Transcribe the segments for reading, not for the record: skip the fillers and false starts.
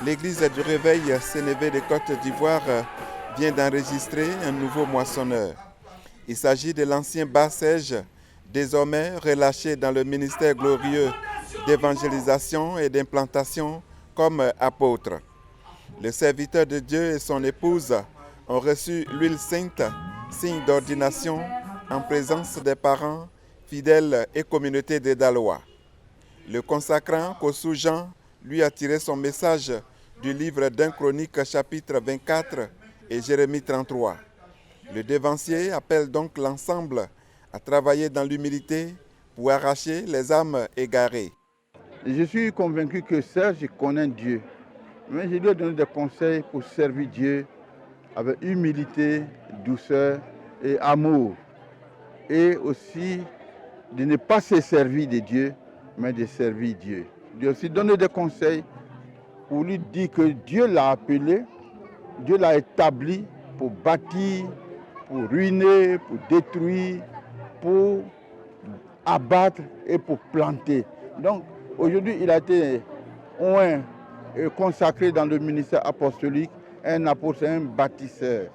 L'église du Réveil Sénévé de Côte d'Ivoire vient d'enregistrer un nouveau moissonneur. Il s'agit de l'ancien Bas-Sège, désormais relâché dans le ministère glorieux d'évangélisation et d'implantation comme apôtre. Le serviteur de Dieu et son épouse ont reçu l'huile sainte, signe d'ordination, en présence des parents, fidèles et communauté des Dalois. Le consacrant, Kossou Jean, lui a tiré son message du livre d'Un Chronique chapitre 24 et Jérémie 33. Le dévancier appelle donc l'ensemble à travailler dans l'humilité pour arracher les âmes égarées. Je suis convaincu que Serge connaît Dieu, mais je lui ai donné des conseils pour servir Dieu avec humilité, douceur et amour. Et aussi de ne pas se servir de Dieu, mais de servir Dieu. Je lui ai aussi donné des conseils pour lui dire que Dieu l'a appelé, Dieu l'a établi pour bâtir, pour ruiner, pour détruire, pour abattre et pour planter. Donc aujourd'hui, il a été oint et consacré dans le ministère apostolique, un apôtre, un bâtisseur.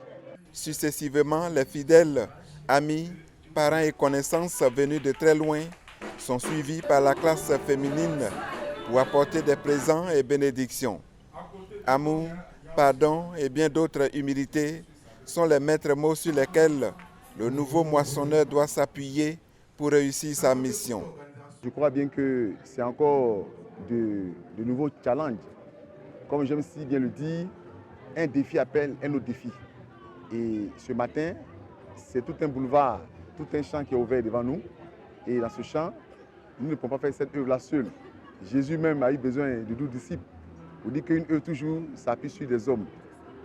Successivement, les fidèles, amis, parents et connaissances venus de très loin sont suivis par la classe féminine pour apporter des présents et bénédictions. Amour, pardon et bien d'autres humilités sont les maîtres mots sur lesquels le nouveau moissonneur doit s'appuyer pour réussir sa mission. Je crois bien que c'est encore de nouveaux challenges. Comme j'aime si bien le dire, un défi appelle un autre défi. Et ce matin, c'est tout un boulevard, tout un champ qui est ouvert devant nous. Et dans ce champ, nous ne pouvons pas faire cette œuvre-là seul. Jésus même a eu besoin de 12 disciples. On dit qu'une œuvre toujours s'appuie sur des hommes.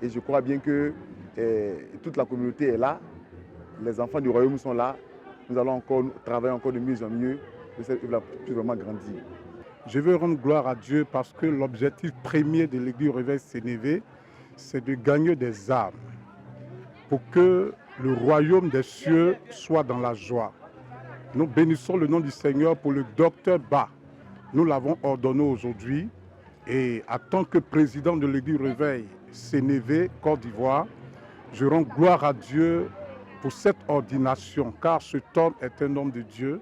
Et je crois bien que toute la communauté est là. Les enfants du royaume sont là. Nous allons encore travailler encore de mieux en mieux pour cette œuvre-là puisse vraiment grandir. Je veux rendre gloire à Dieu parce que l'objectif premier de l'Église Réveil Sénévé, c'est de gagner des âmes pour que le royaume des cieux soit dans la joie. Nous bénissons le nom du Seigneur pour le docteur Ba. Nous l'avons ordonné aujourd'hui et en tant que président de l'Église Réveil Sénévé, Côte d'Ivoire, je rends gloire à Dieu pour cette ordination car cet homme est un homme de Dieu.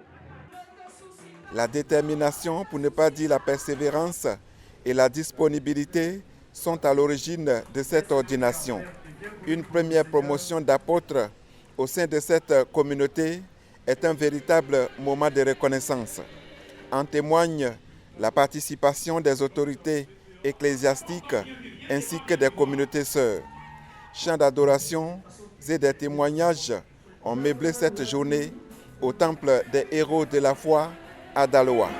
La détermination, pour ne pas dire la persévérance, et la disponibilité sont à l'origine de cette ordination. Une première promotion d'apôtre au sein de cette communauté est un véritable moment de reconnaissance. En témoigne la participation des autorités ecclésiastiques ainsi que des communautés sœurs. Chants d'adoration et des témoignages ont meublé cette journée au temple des héros de la foi à Daloa.